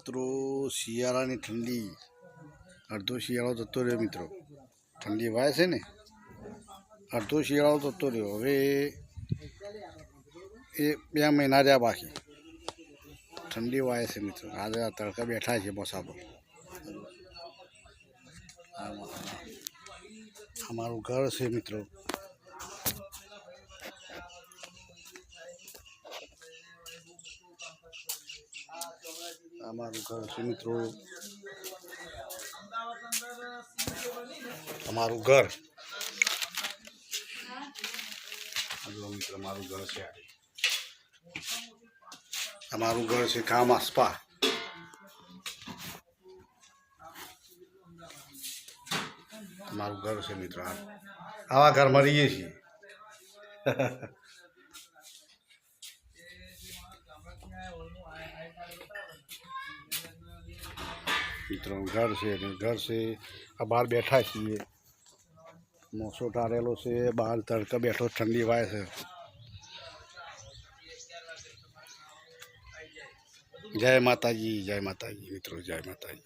મિત્રો શિયાળાની ઠંડી અડધો શિયાળો જતો રહ્યો મિત્રો. ઠંડી વાય છે ને, અડધો શિયાળો જતો રહ્યો. હવે એ 2 મહિના રહ્યા બાકી. ઠંડી વાય છે મિત્રો. આજે આ તડકા બેઠા છે બસા પર. અમારું ઘર છે મિત્રો. અમારું ઘર છે મિત્રો. અમારું ઘર મિત્રો અમારું ઘર છે. અમારું ઘર છે કામ આસપા. અમારું ઘર છે મિત્રો. આવા ઘરમાં રહીએ છીએ. મિત્રો ઘર છે આ બહાર બેઠા છીએ. મોસો ટાળેલો છે, બહાર તડકા બેઠો, ઠંડી વાય છે. જય માતાજી, જય માતાજી મિત્રો, જય માતાજી.